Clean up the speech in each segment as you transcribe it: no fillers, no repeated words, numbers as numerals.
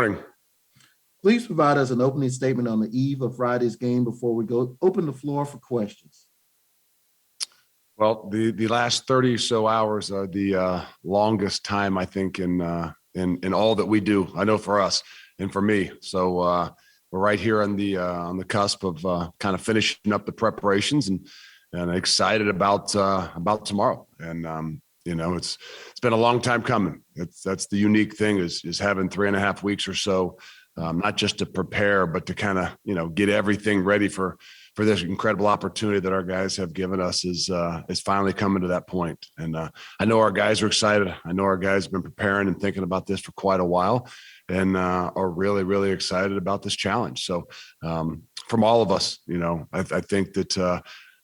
Morning. Please provide us an opening statement on the eve of Friday's game before we go open the floor for questions. Well, the last 30 or so hours are the longest time, I think, in all that we do. I know for us and for me. So we're right here on the cusp of kind of finishing up the preparations and excited about tomorrow. And it's been a long time coming. That's the unique thing is having 3.5 weeks or so, not just to prepare, but to kind of get everything ready for this incredible opportunity that our guys have given us is finally coming to that point. And I know our guys are excited. I know our guys have been preparing and thinking about this for quite a while, and are really, really excited about this challenge. So from all of us, I think that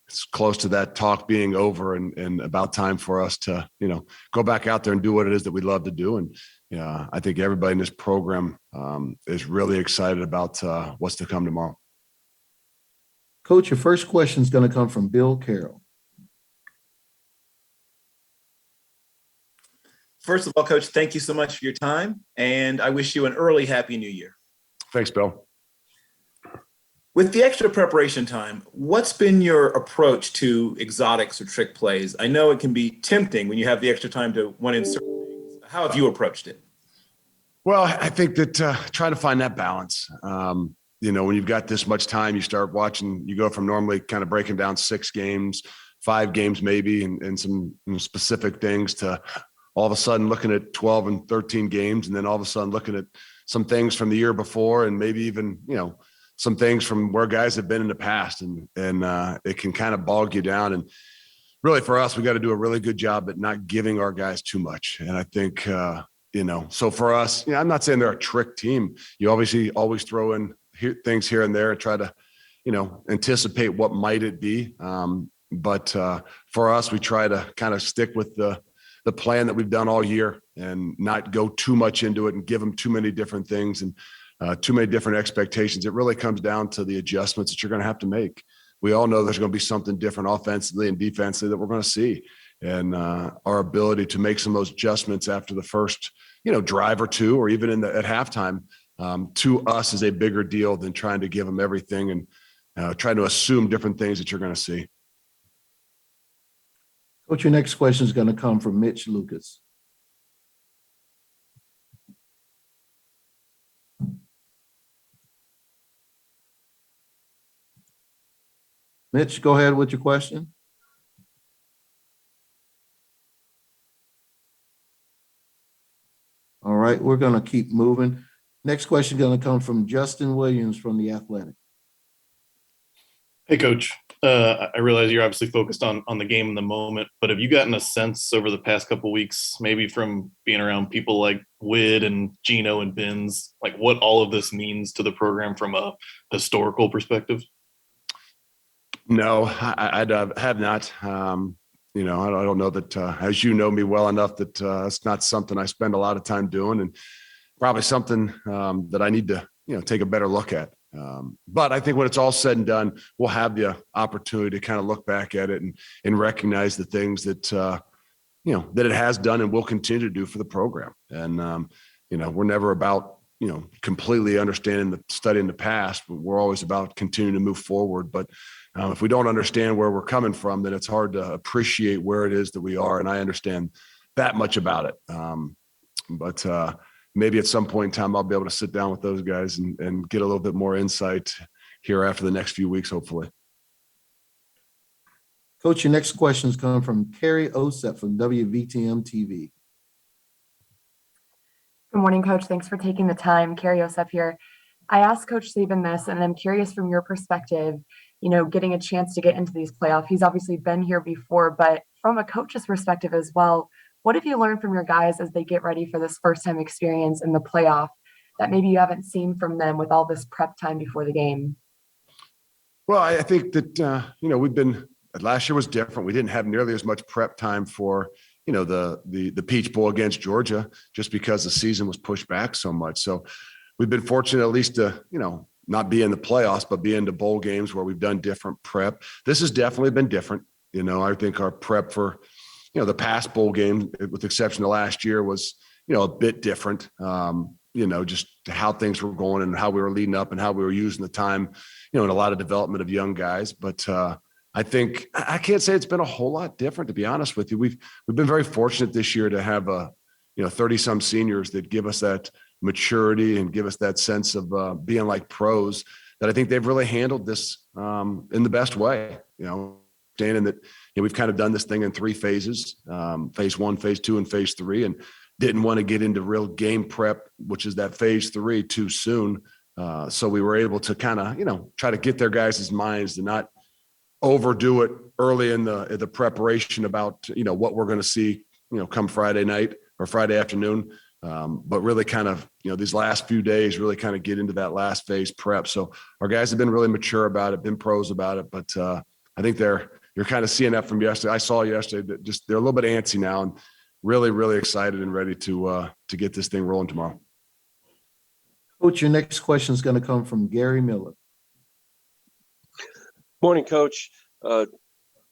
it's close to that talk being over and about time for us to, go back out there and do what it is that we love to do. And I think everybody in this program is really excited about what's to come tomorrow. Coach, your first question is going to come from Bill Carroll. First of all, Coach, thank you so much for your time, and I wish you an early Happy New Year. Thanks, Bill. With the extra preparation time, what's been your approach to exotics or trick plays? I know it can be tempting when you have the extra time to want in certain things. How have you approached it? Well, I think that trying to find that balance. When you've got this much time, you start watching, you go from normally kind of breaking down 6 games, 5 games maybe, and some specific things to all of a sudden looking at 12 and 13 games, and then all of a sudden looking at some things from the year before, and maybe even, some things from where guys have been in the past, and it can kind of bog you down. And really for us, we got to do a really good job at not giving our guys too much. And I think, so for us, I'm not saying they're a trick team. You obviously always throw in things here and there and try to, anticipate what might it be. But for us, we try to kind of stick with the plan that we've done all year and not go too much into it and give them too many different things and too many different expectations. It really comes down to the adjustments that you're going to have to make. We all know there's going to be something different offensively and defensively that we're going to see. And our ability to make some of those adjustments after the first, drive or two, or even at halftime, to us is a bigger deal than trying to give them everything and trying to assume different things that you're going to see. Coach, your next question is going to come from Mitch Lucas. Mitch, go ahead with your question. All right, we're going to keep moving. Next question is going to come from Justin Williams from The Athletic. Hey, Coach. I realize you're obviously focused on the game in the moment, but have you gotten a sense over the past couple of weeks, maybe from being around people like Wid and Gino and Binns, like what all of this means to the program from a historical perspective? No, I have not. I don't know that, as you know me well enough, that it's not something I spend a lot of time doing, and probably something that I need to, take a better look at. But I think when it's all said and done, we'll have the opportunity to kind of look back at it and recognize the things that, that it has done and will continue to do for the program. And, we're never about, completely understanding the studying the past, but we're always about continuing to move forward. But if we don't understand where we're coming from, then it's hard to appreciate where it is that we are. And I understand that much about it. But maybe at some point in time, I'll be able to sit down with those guys and get a little bit more insight here after the next few weeks, hopefully. Coach, your next questions come from Carrie Osep from WVTM TV. Good morning, Coach. Thanks for taking the time. Carrie Osep here. I asked Coach Saban this, and I'm curious from your perspective, getting a chance to get into these playoffs. He's obviously been here before, but from a coach's perspective as well, what have you learned from your guys as they get ready for this first-time experience in the playoff that maybe you haven't seen from them with all this prep time before the game? Well, I think that, last year was different. We didn't have nearly as much prep time for, the Peach Bowl against Georgia, just because the season was pushed back so much. So we've been fortunate at least to, not be in the playoffs, but be into bowl games where we've done different prep. This has definitely been different. I think our prep for, the past bowl game, with the exception of last year, was, a bit different. just how things were going and how we were leading up and how we were using the time, in a lot of development of young guys. But I think I can't say it's been a whole lot different, to be honest with you. We've been very fortunate this year to have 30 some seniors that give us that maturity and give us that sense of being like pros, that I think they've really handled this in the best way, understanding that we've kind of done this thing in 3 phases, phase 1, phase 2, and phase 3, and didn't want to get into real game prep, which is that phase 3, too soon. So we were able to kind of, try to get their guys' minds to not overdo it early in the preparation about, what we're going to see, come Friday night or Friday afternoon. But really kind of, these last few days really kind of get into that last phase prep. So our guys have been really mature about it, been pros about it. But I think you're kind of seeing that from yesterday. I saw yesterday that just they're a little bit antsy now and really, really excited and ready to get this thing rolling tomorrow. Coach, your next question is going to come from Gary Miller. Morning, Coach.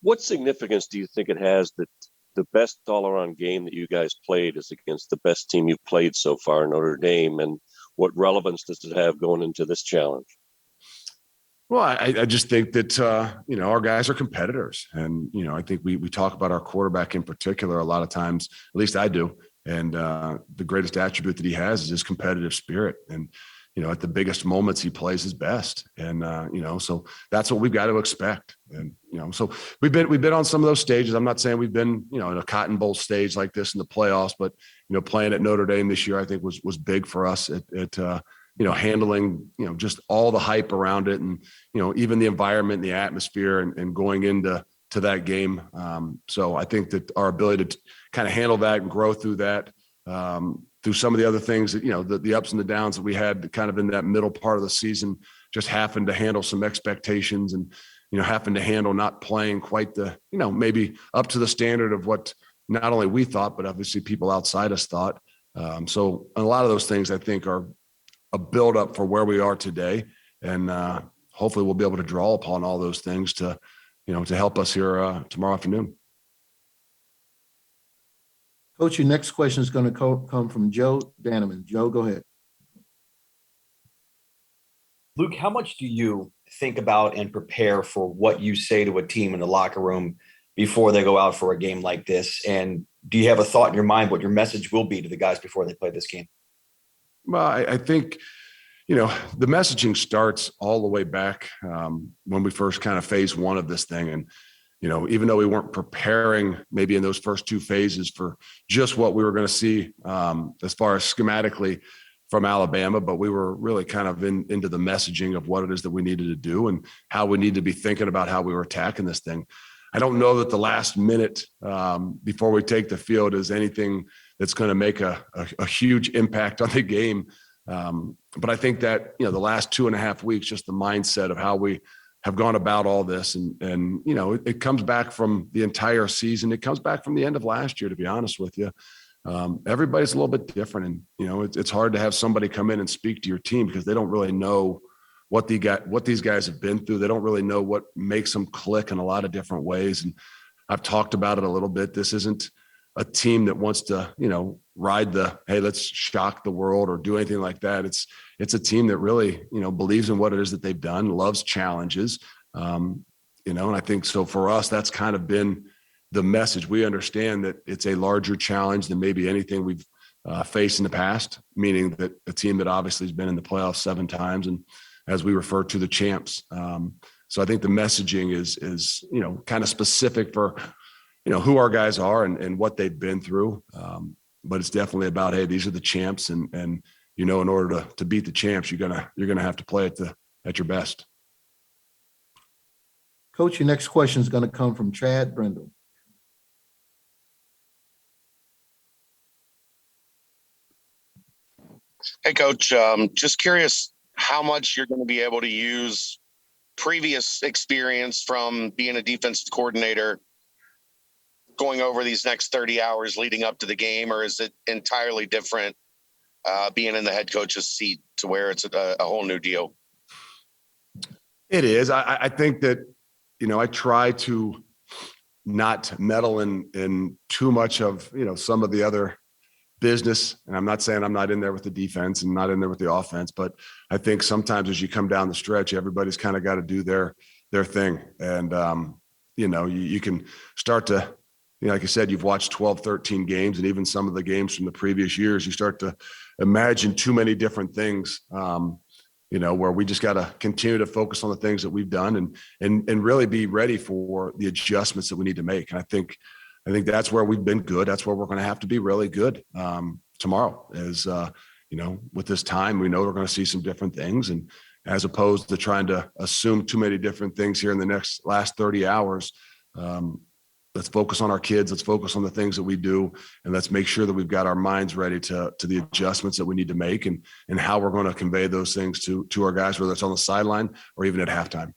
What significance do you think it has that the best all-around game that you guys played is against the best team you've played so far, Notre Dame, and what relevance does it have going into this challenge? Well, I just think that, our guys are competitors. And, I think we talk about our quarterback in particular a lot of times, at least I do. And the greatest attribute that he has is his competitive spirit. And, at the biggest moments, he plays his best. And, so that's what we've got to expect. And, so we've been on some of those stages. I'm not saying we've been, in a Cotton Bowl stage like this in the playoffs, but, playing at Notre Dame this year, I think was big for us at handling, just all the hype around it and, even the environment and the atmosphere and going into that game. So I think that our ability to kind of handle that and grow through that, through some of the other things that, the ups and the downs that we had kind of in that middle part of the season, just happened to handle some expectations and, having to handle not playing quite the, maybe up to the standard of what not only we thought, but obviously people outside us thought. So a lot of those things I think are a buildup for where we are today. And hopefully we'll be able to draw upon all those things to help us here tomorrow afternoon. Coach, your next question is going to come from Joe Danneman. Joe, go ahead. Luke, how much do you think about and prepare for what you say to a team in the locker room before they go out for a game like this? And do you have a thought in your mind what your message will be to the guys before they play this game? Well, I think, the messaging starts all the way back when we first kind of phase 1 of this thing. And, even though we weren't preparing maybe in those first 2 phases for just what we were going to see as far as schematically from Alabama, but we were really kind of into the messaging of what it is that we needed to do and how we need to be thinking about how we were attacking this thing. I don't know that the last minute before we take the field is anything that's going to make a huge impact on the game. But I think that, the last 2.5 weeks, just the mindset of how we have gone about all this and it comes back from the entire season. It comes back from the end of last year, to be honest with you. Everybody's a little bit different. And, it's hard to have somebody come in and speak to your team because they don't really know what these guys have been through. They don't really know what makes them click in a lot of different ways. And I've talked about it a little bit. This isn't a team that wants to, ride the, hey, let's shock the world or do anything like that. It's a team that really, believes in what it is that they've done, loves challenges. And I think so for us, that's kind of been the message. We understand that it's a larger challenge than maybe anything we've faced in the past, meaning that a team that obviously has been in the playoffs 7 times and as we refer to the champs. So I think the messaging is kind of specific for, who our guys are and what they've been through. But it's definitely about, hey, these are the champs. And in order to beat the champs, you're going to have to play at your best. Coach, your next question is going to come from Chad Brendel. Hey, Coach, just curious how much you're going to be able to use previous experience from being a defensive coordinator going over these next 30 hours leading up to the game, or is it entirely different being in the head coach's seat to where it's a whole new deal? It is. I think that, I try to not meddle in too much of, some of the other business. And I'm not saying I'm not in there with the defense and not in there with the offense, but I think sometimes as you come down the stretch, everybody's kind of got to do their thing. And, you can start to, like I said, you've watched 12, 13 games, and even some of the games from the previous years, you start to imagine too many different things, where we just got to continue to focus on the things that we've done and really be ready for the adjustments that we need to make. And I think that's where we've been good. That's where we're going to have to be really good tomorrow is, with this time, we know we're going to see some different things. And as opposed to trying to assume too many different things here in the last 30 hours, let's focus on our kids. Let's focus on the things that we do, and let's make sure that we've got our minds ready to the adjustments that we need to make and how we're going to convey those things to our guys, whether it's on the sideline or even at halftime.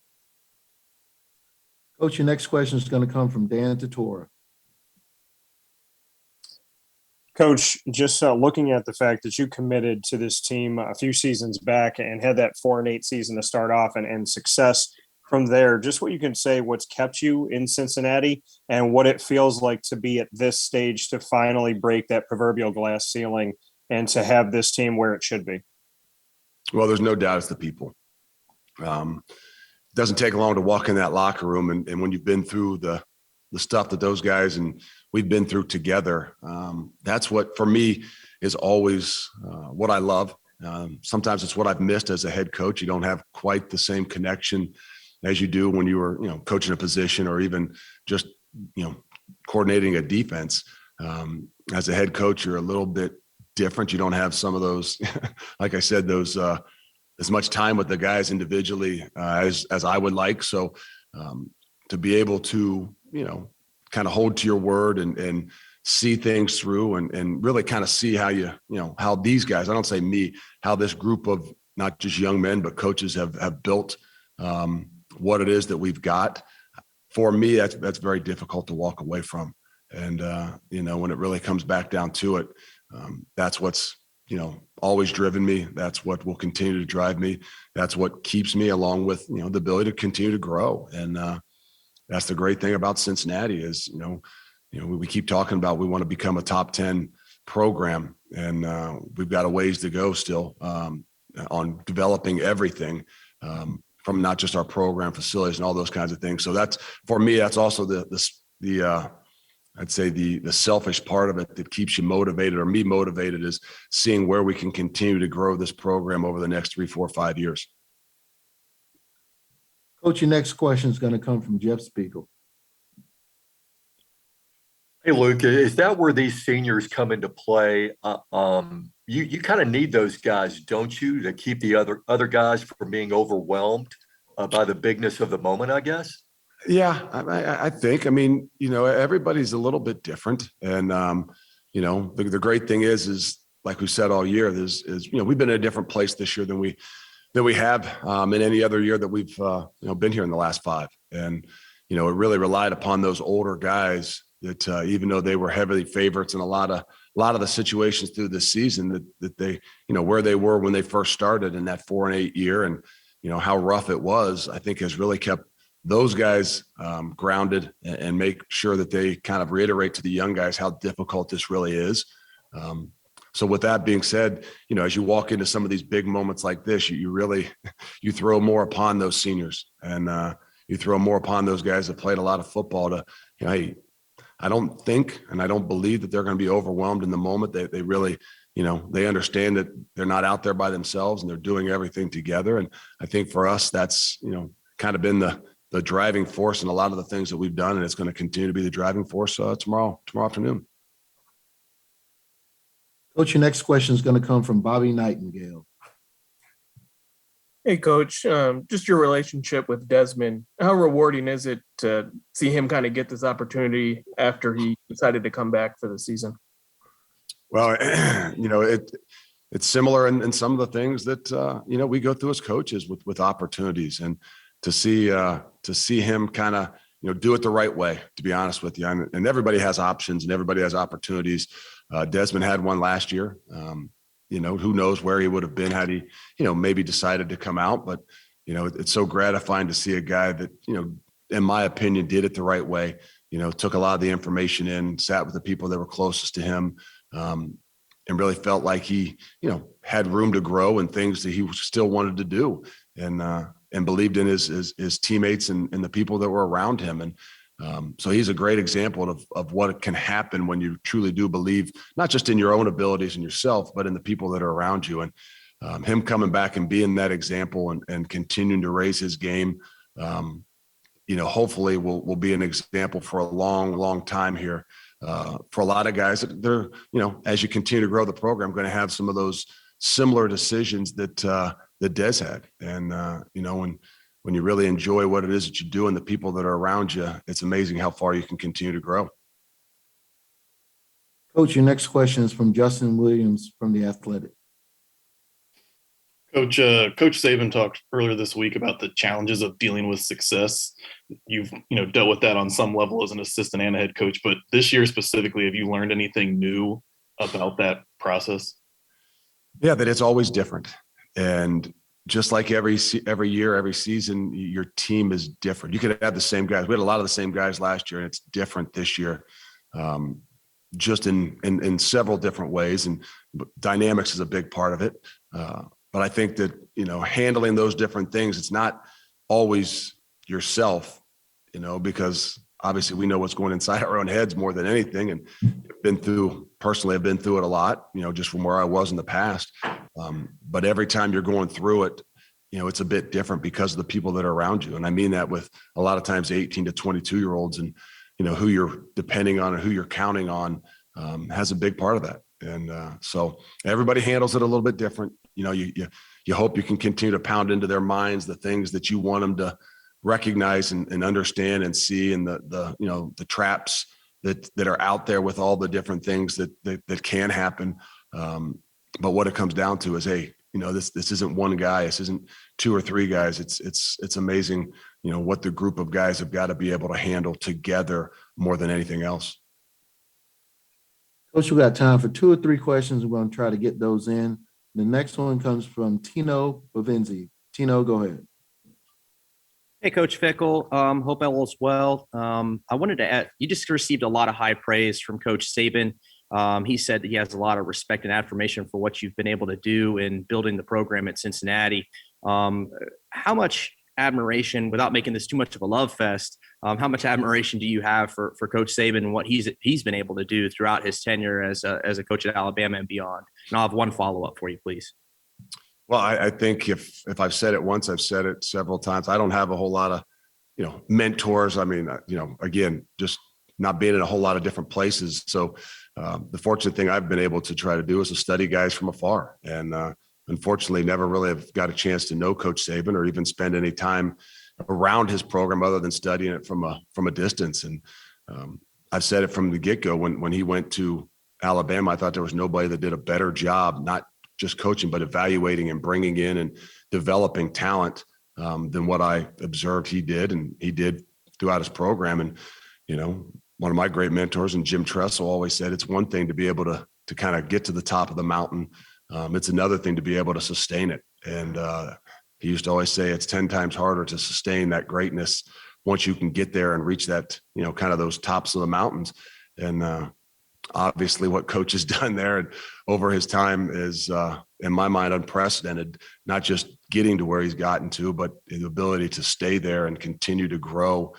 Coach, your next question is going to come from Dan Tortora. Coach, just looking at the fact that you committed to this team a few seasons back and had that 4-8 season to start off and success from there, just what you can say, what's kept you in Cincinnati and what it feels like to be at this stage to finally break that proverbial glass ceiling and to have this team where it should be. Well, there's no doubt it's the people. It doesn't take long to walk in that locker room. And when you've been through the stuff that those guys and we've been through together, that's what, for me, is always what I love. Sometimes it's what I've missed as a head coach. You don't have quite the same connection as you do when you were, coaching a position or even just, coordinating a defense. As a head coach, you're a little bit different. You don't have some of those, like I said, those as much time with the guys individually as I would like. So to be able to, kind of hold to your word and see things through and really kind of see how how these guys, I don't say me, how this group of not just young men, but coaches have built what it is that we've got. For me, that's very difficult to walk away from. And, when it really comes back down to it, that's what's, always driven me. That's what will continue to drive me. That's what keeps me, along with, the ability to continue to grow. And that's the great thing about Cincinnati is, we keep talking about, we want to become a top 10 program, and we've got a ways to go still on developing everything from not just our program, facilities, and all those kinds of things. So that's, for me, that's also the I'd say the selfish part of it that keeps you motivated, or me motivated, is seeing where we can continue to grow this program over the next 3, 4, 5 years. Coach, your next question is going to come from Jeff Fickell. Hey, Luke, is that where these seniors come into play? You kind of need those guys, don't you, to keep the other guys from being overwhelmed by the bigness of the moment, I guess? Yeah, I think, everybody's a little bit different. And, the great thing is like we said all year, is we've been in a different place this year than we have in any other year that we've, been here in the last 5. And, it really relied upon those older guys that even though they were heavily favorites in a lot of the situations through this season, that they, where they were when they first started in that 4-8 year, and, how rough it was, I think has really kept those guys grounded and make sure that they kind of reiterate to the young guys how difficult this really is. So with that being said, as you walk into some of these big moments like this, you really, you throw more upon those seniors, and you throw more upon those guys that played a lot of football to, hey, I don't think, and I don't believe that they're going to be overwhelmed in the moment. They really, they understand that they're not out there by themselves and they're doing everything together. And I think for us, that's, kind of been the driving force in a lot of the things that we've done. And it's going to continue to be the driving force tomorrow afternoon. Coach, your next question is going to come from Bobby Nightingale. Hey, Coach, just your relationship with Desmond, how rewarding is it to see him kind of get this opportunity after he decided to come back for the season? Well, it's similar in some of the things that, we go through as coaches with opportunities, and to see him kind of, do it the right way, to be honest with you. And everybody has options and everybody has opportunities. Desmond had one last year. Who knows where he would have been had he, maybe decided to come out. But, it's so gratifying to see a guy that, in my opinion, did it the right way, took a lot of the information in, sat with the people that were closest to him, really felt like he, had room to grow and things that he still wanted to do, and believed in his teammates and the people that were around him. And so he's a great example of what can happen when you truly do believe, not just in your own abilities and yourself, but in the people that are around you. And him coming back and being that example and continuing to raise his game, hopefully will be an example for a long, long time here. For a lot of guys that they're, as you continue to grow the program, going to have some of those similar decisions that Des had. And, when you really enjoy what it is that you do and the people that are around you, it's amazing how far you can continue to grow. Coach, your next question is from Justin Williams from The Athletic. Coach Saban talked earlier this week about the challenges of dealing with success. You've, dealt with that on some level as an assistant and a head coach, but this year specifically, have you learned anything new about that process? Yeah, that it's always different. And just like every year, every season, your team is different. You could have the same guys. We had a lot of the same guys last year, and it's different this year, just in several different ways. And dynamics is a big part of it. But I think that, handling those different things, it's not always yourself, because obviously we know what's going inside our own heads more than anything. And I've been through it a lot, just from where I was in the past. But every time you're going through it, it's a bit different because of the people that are around you. And I mean that with a lot of times 18 to 22-year-olds and, who you're depending on and who you're counting on has a big part of that. And so everybody handles it a little bit different. You hope you can continue to pound into their minds the things that you want them to recognize and understand and see, and the traps that are out there with all the different things that can happen. But what it comes down to is, hey, this isn't one guy. This isn't two or three guys. It's amazing, what the group of guys have got to be able to handle together more than anything else. Coach, we got time for 2 or 3 questions. We're going to try to get those in. The next one comes from Tino Bavenzi. Tino, go ahead. Hey, Coach Fickle. Hope all is well. I wanted to add, you just received a lot of high praise from Coach Saban. He said that he has a lot of respect and admiration for what you've been able to do in building the program at Cincinnati. How much admiration, without making this too much of a love fest, how much admiration do you have for Coach Saban and what he's been able to do throughout his tenure as a coach at Alabama and beyond? And I'll have one follow-up for you, please. Well, I think if I've said it once, I've said it several times. I don't have a whole lot of, mentors. I mean, again, just not being in a whole lot of different places. So the fortunate thing I've been able to try to do is to study guys from afar. And unfortunately, never really have got a chance to know Coach Saban or even spend any time around his program other than studying it from a distance. And I've said it from the get-go. When he went to Alabama, I thought there was nobody that did a better job, not just coaching, but evaluating and bringing in and developing talent than what I observed he did. And he did throughout his program. And, one of my great mentors, and Jim Tressel, always said it's one thing to be able to kind of get to the top of the mountain. It's another thing to be able to sustain it. And he used to always say it's 10 times harder to sustain that greatness once you can get there and reach that, kind of those tops of the mountains. And obviously what Coach has done there and over his time is, in my mind, unprecedented, not just getting to where he's gotten to, but the ability to stay there and continue to grow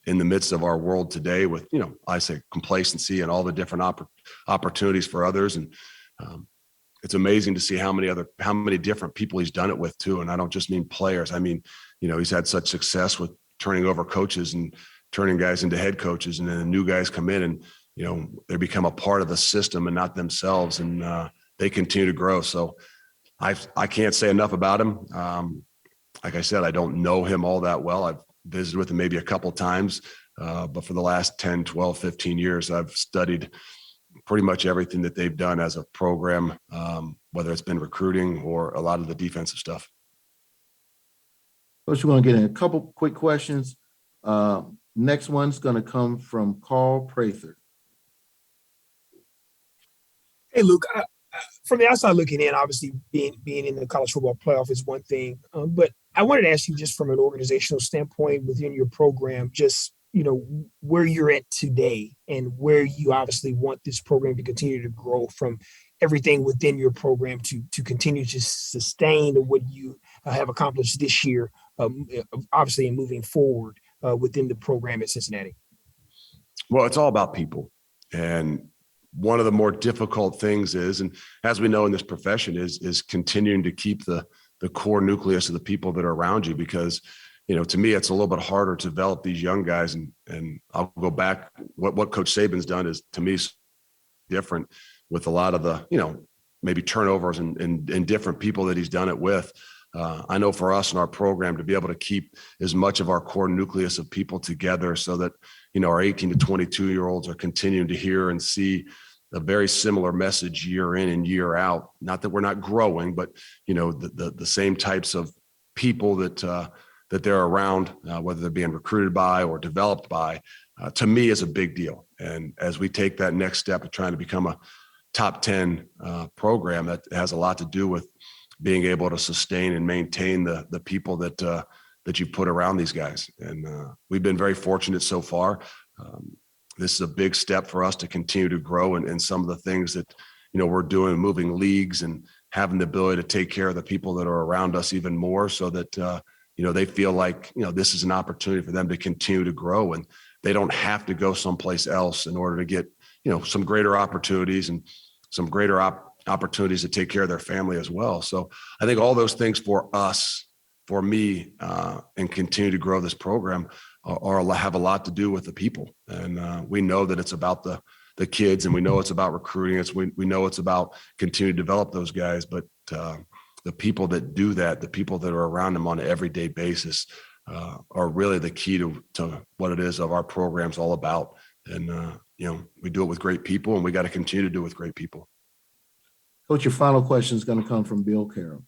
in the midst of our world today with, I say complacency and all the different opportunities for others. And it's amazing to see how many different people he's done it with too. And I don't just mean players. I mean, he's had such success with turning over coaches and turning guys into head coaches, and then the new guys come in and, they become a part of the system and not themselves, and they continue to grow. So I can't say enough about him. Like I said, I don't know him all that well. I've visited with him maybe a couple times, but for the last 10, 12, 15 years, I've studied pretty much everything that they've done as a program, whether it's been recruiting or a lot of the defensive stuff. Coach, we're going to get in a couple quick questions. Next one's going to come from Carl Prather. Hey, Luke, from the outside looking in, obviously being in the college football playoff is one thing, but I wanted to ask you just from an organizational standpoint within your program, just, where you're at today and where you obviously want this program to continue to grow from everything within your program to continue to sustain what you have accomplished this year, obviously, and moving forward within the program at Cincinnati? Well, it's all about people. And one of the more difficult things is, and as we know in this profession, is continuing to keep the core nucleus of the people that are around you, because, to me, it's a little bit harder to develop these young guys. And I'll go back. What Coach Saban's done is, to me, different with a lot of the, maybe turnovers and different people that he's done it with. I know for us in our program to be able to keep as much of our core nucleus of people together so that, our 18 to 22-year-olds are continuing to hear and see a very similar message year in and year out. Not that we're not growing, but, the same types of people that they're around, whether they're being recruited by or developed by, to me is a big deal. And as we take that next step of trying to become a top 10 program, that has a lot to do with being able to sustain and maintain the people that you put around these guys. And we've been very fortunate so far. This is a big step for us to continue to grow in some of the things that, we're doing, moving leagues and having the ability to take care of the people that are around us even more, so that, they feel like, this is an opportunity for them to continue to grow, and they don't have to go someplace else in order to get, some greater opportunities and some greater opportunities to take care of their family as well. So I think all those things for us, for me, and continue to grow this program have a lot to do with the people. And we know that it's about the kids, and we know it's about recruiting. We know it's about continuing to develop those guys, but the people that do that, the people that are around them on an everyday basis, are really the key to what it is of our program's all about. And, we do it with great people, and we got to continue to do it with great people. Coach, your final question is going to come from Bill Carroll.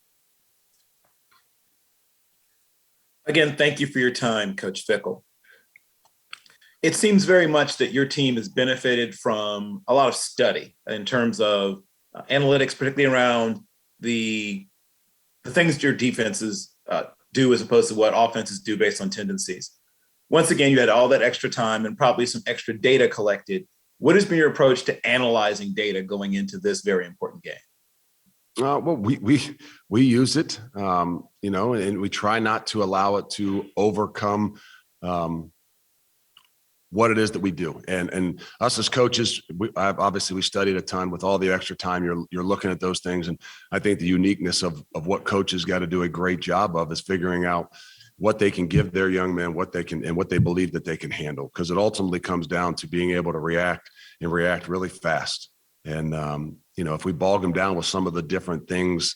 Again, thank you for your time, Coach Fickle. It seems very much that your team has benefited from a lot of study in terms of analytics, particularly around the things your defenses do as opposed to what offenses do based on tendencies. Once again, you had all that extra time and probably some extra data collected. What has been your approach to analyzing data going into this very important game? Well, we use it, and we try not to allow it to overcome what it is that we do. And us as coaches, we studied a ton. With all the extra time, you're looking at those things. And I think the uniqueness of what coaches got to do a great job of is figuring out what they can give their young men, what they can, and what they believe that they can handle. Because it ultimately comes down to being able to react really fast. And, if we bog them down with some of the different things,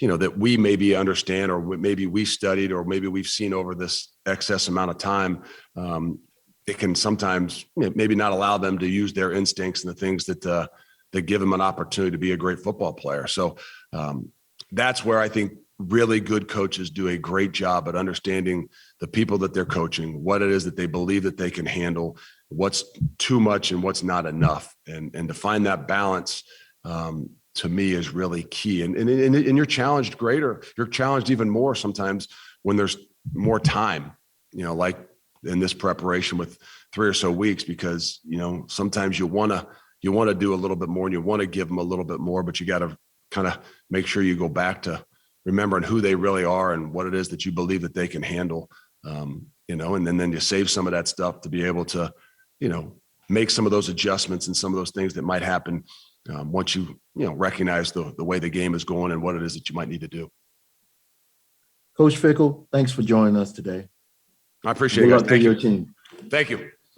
that we maybe understand, or maybe we studied, or maybe we've seen over this excess amount of time, it can sometimes maybe not allow them to use their instincts and the things that give them an opportunity to be a great football player. So that's where I think really good coaches do a great job at understanding the people that they're coaching, what it is that they believe that they can handle, what's too much and what's not enough. And to find that balance, to me, is really key. And you're challenged greater. You're challenged even more sometimes when there's more time, like in this preparation with 3 or so weeks, because, sometimes you want to do a little bit more and you want to give them a little bit more, but you got to kind of make sure you go back to remembering who they really are and what it is that you believe that they can handle, and then you save some of that stuff to be able to, make some of those adjustments and some of those things that might happen once you recognize the way the game is going and what it is that you might need to do. Coach Fickle, thanks for joining us today. I appreciate it. Good luck to your team. Thank you.